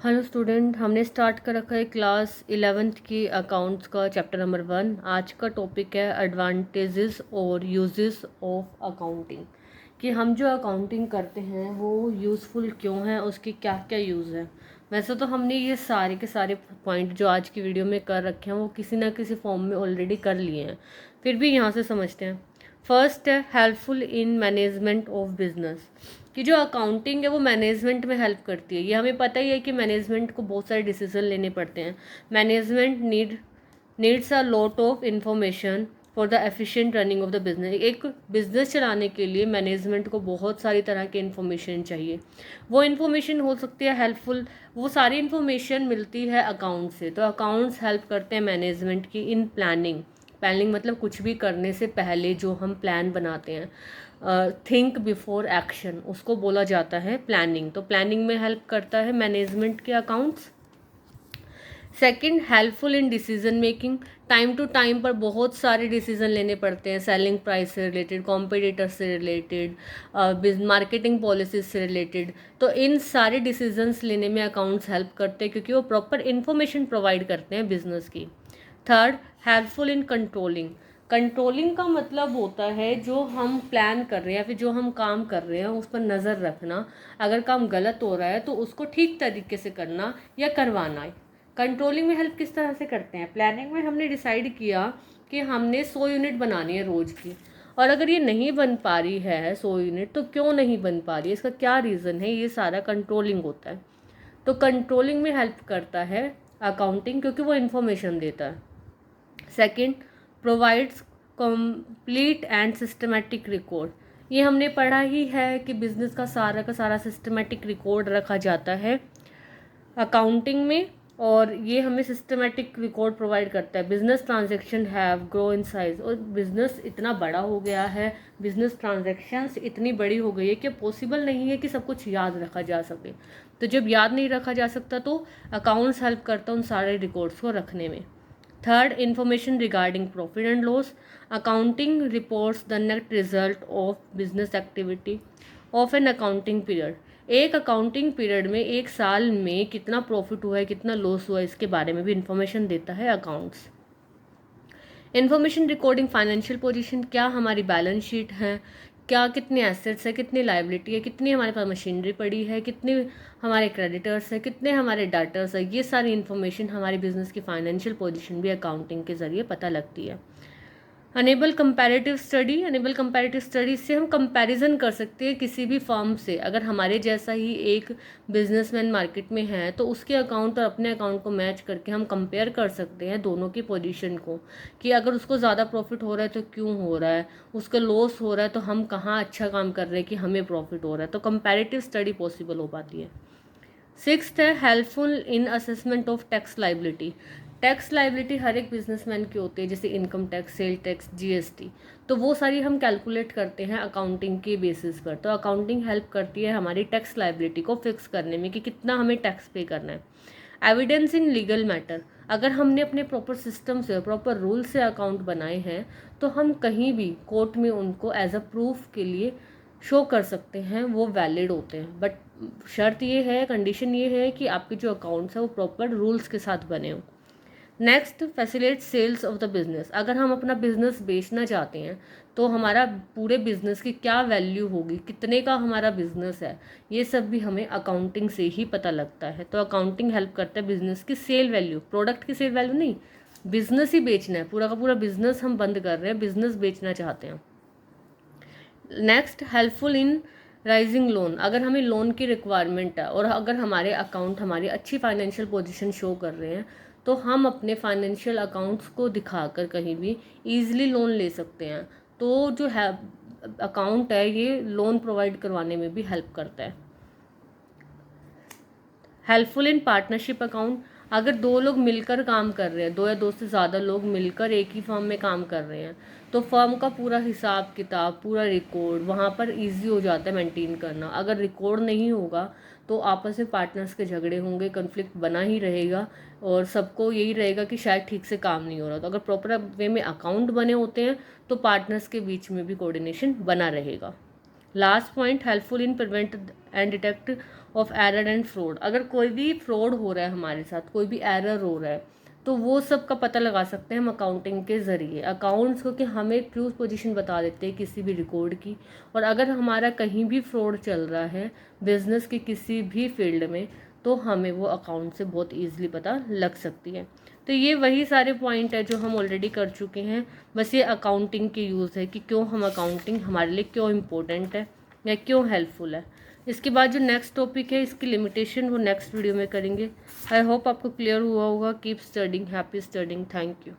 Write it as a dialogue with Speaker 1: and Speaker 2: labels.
Speaker 1: Hello student, हमने start कर रखा है क्लास 11th की अकाउंट्स का चैप्टर नंबर 1। आज का टॉपिक है एडवांटेजेस और यूजेस ऑफ अकाउंटिंग, कि हम जो अकाउंटिंग करते हैं वो यूज़फुल क्यों है, उसकी क्या क्या यूज़ है। वैसे तो हमने ये सारे के सारे पॉइंट जो आज की वीडियो में कर रखे हैं वो किसी ना किसी फॉर्म में ऑलरेडी कर लिए हैं, फिर भी यहाँ से समझते हैं। फर्स्ट है helpful in management of business, कि जो अकाउंटिंग है वो मैनेजमेंट में हेल्प करती है। ये हमें पता ही है कि मैनेजमेंट को बहुत सारे डिसीजन लेने पड़ते हैं। Management needs a lot of information for the efficient running of the business. एक बिजनेस चलाने के लिए मैनेजमेंट को बहुत सारी तरह की इन्फॉर्मेशन चाहिए। वो इन्फॉर्मेशन हो सकती है हेल्पफुल, वो सारी इन्फॉर्मेशन मिलती है अकाउंट से। तो अकाउंट्स हेल्प करते हैं मैनेजमेंट की इन प्लानिंग। प्लानिंग मतलब कुछ भी करने से पहले जो हम प्लान बनाते हैं, थिंक बिफोर एक्शन, उसको बोला जाता है प्लानिंग। तो प्लानिंग में हेल्प करता है मैनेजमेंट के accounts. Second, helpful in decision making. Time to time पर बहुत सारे डिसीजन लेने पड़ते हैं, सेलिंग प्राइस से रिलेटेड, कॉम्पिटिटर से रिलेटेड, मार्केटिंग पॉलिसीज से रिलेटेड। तो इन सारे डिसीजंस लेने में अकाउंट्स हेल्प करते हैं क्योंकि वो प्रॉपर इन्फॉर्मेशन प्रोवाइड करते हैं बिजनेस की। Third, helpful in controlling. Controlling का मतलब होता है जो हम प्लान कर रहे हैं या फिर जो हम काम कर रहे हैं उस पर नज़र रखना। अगर काम गलत हो रहा है तो उसको ठीक तरीके से करना या करवाना। कंट्रोलिंग में हेल्प किस तरह से करते हैं? प्लानिंग में हमने डिसाइड किया कि हमने 100 यूनिट बनानी है रोज़ की, और अगर ये नहीं बन पा रही है 100 यूनिट, तो क्यों नहीं बन पा रही है, इसका क्या रीज़न है, ये सारा कंट्रोलिंग होता है। तो कंट्रोलिंग में हेल्प करता है अकाउंटिंग क्योंकि वो इन्फॉर्मेशन देता है। Second, provides complete and systematic record. ये हमने पढ़ा ही है कि बिजनेस का सारा सिस्टमेटिक रिकॉर्ड रखा जाता है अकाउंटिंग में, और ये हमें सिस्टमेटिक रिकॉर्ड प्रोवाइड करता है। Business transaction have grow in size, और बिजनेस इतना बड़ा हो गया है, बिजनेस ट्रांजैक्शंस इतनी बड़ी हो गई है कि पॉसिबल नहीं है कि सब कुछ याद रखा जा सके। तो जब याद नहीं रखा जा सकता तो अकाउंट्स हेल्प करता है उन सारे रिकॉर्ड्स को रखने में। Third, information regarding profit and loss. Accounting reports the net result of business activity of an accounting period. एक अकाउंटिंग पीरियड में, एक साल में कितना प्रॉफिट हुआ है, कितना लॉस हुआ है, इसके बारे में भी इंफॉर्मेशन देता है accounts. Information recording financial position, क्या हमारी बैलेंस शीट है, क्या कितने एसेट्स है, कितनी लाइबिलिटी है, कितनी हमारे पास मशीनरी पड़ी है, कितने हमारे क्रेडिटर्स है, कितने हमारे डाटर्स है। ये सारी इन्फॉर्मेशन हमारे बिजनेस की फाइनेंशियल पोजीशन भी अकाउंटिंग के जरिए पता लगती है। Enable comparative study. Enable comparative study से हम कंपैरिजन कर सकते हैं किसी भी फर्म से। अगर हमारे जैसा ही एक बिजनेसमैन मार्केट में है तो उसके अकाउंट और अपने अकाउंट को मैच करके हम कंपेयर कर सकते हैं दोनों की पोजीशन को, कि अगर उसको ज़्यादा प्रॉफिट हो रहा है तो क्यों हो रहा है, उसका लॉस हो रहा है तो हम कहाँ अच्छा काम कर रहे हैं कि हमें प्रॉफिट हो रहा है। तो कंपैरेटिव स्टडी पॉसिबल हो पाती है। सिक्स्थ है helpful in assessment of tax liability. Tax liability हर एक बिजनेसमैन की होती है, जैसे income tax, sale tax, GST. तो वो सारी हम कैलकुलेट करते हैं अकाउंटिंग के बेसिस पर। तो अकाउंटिंग हेल्प करती है हमारी टैक्स लाइबिलिटी को फिक्स करने में कि कितना हमें टैक्स पे करना है। Evidence in legal matter. अगर हमने अपने प्रॉपर सिस्टम से, प्रॉपर रूल से अकाउंट बनाए हैं तो हम कहीं भी कोर्ट में उनको एज अ प्रूफ के लिए शो कर सकते हैं, वो वैलिड होते हैं। बट शर्त ये है, कंडीशन ये है कि आपके जो अकाउंट्स हैं वो प्रॉपर रूल्स के साथ बने हों। Next, facilitate sales of the business. अगर हम अपना बिजनेस बेचना चाहते हैं तो हमारा पूरे बिजनेस की क्या वैल्यू होगी, कितने का हमारा बिजनेस है, ये सब भी हमें अकाउंटिंग से ही पता लगता है। तो अकाउंटिंग हेल्प करता है बिजनेस की सेल वैल्यू, प्रोडक्ट की सेल वैल्यू नहीं, बिजनेस ही बेचना है, पूरा का पूरा बिजनेस हम बंद कर रहे हैं, बिजनेस बेचना चाहते हैं। Next, helpful in rising loan. अगर हमें लोन की रिक्वायरमेंट है और अगर हमारे अकाउंट हमारी अच्छी फाइनेंशियल पोजीशन शो कर रहे हैं तो हम अपने फाइनेंशियल अकाउंट्स को दिखाकर कहीं भी ईजिली लोन ले सकते हैं। तो जो है अकाउंट है ये लोन प्रोवाइड करवाने में भी हेल्प करता है। Helpful in partnership account. अगर दो लोग मिलकर काम कर रहे हैं, दो या दो से ज़्यादा लोग मिलकर एक ही फर्म में काम कर रहे हैं, तो फर्म का पूरा हिसाब किताब, पूरा रिकॉर्ड वहाँ पर इजी हो जाता है मेंटेन करना। अगर रिकॉर्ड नहीं होगा तो आपस में पार्टनर्स के झगड़े होंगे, कन्फ्लिक्ट बना ही रहेगा और सबको यही रहेगा कि शायद ठीक से काम नहीं हो रहा। तो अगर प्रॉपर वे में अकाउंट बने होते हैं तो पार्टनर्स के बीच में भी कोऑर्डिनेशन बना रहेगा। Last point, helpful in prevent and detect of error and fraud. अगर कोई भी फ्रॉड हो रहा है हमारे साथ, कोई भी एरर हो रहा है, तो वो सब का पता लगा सकते हैं हम अकाउंटिंग के ज़रिए। अकाउंट्स को कि हमें ट्रू पोजीशन बता देते हैं किसी भी रिकॉर्ड की, और अगर हमारा कहीं भी फ्रॉड चल रहा है बिजनेस के किसी भी फील्ड में, तो हमें वो अकाउंट से बहुत ईजिली पता लग सकती है। तो ये वही सारे पॉइंट है जो हम ऑलरेडी कर चुके हैं, बस ये अकाउंटिंग के यूज़ है कि क्यों हम अकाउंटिंग हमारे लिए क्यों इम्पोर्टेंट है या क्यों हेल्पफुल है। इसके बाद जो नेक्स्ट टॉपिक है इसकी लिमिटेशन, वो नेक्स्ट वीडियो में करेंगे। आई होप आपको क्लियर हुआ होगा। Keep studying, happy studying, thank you.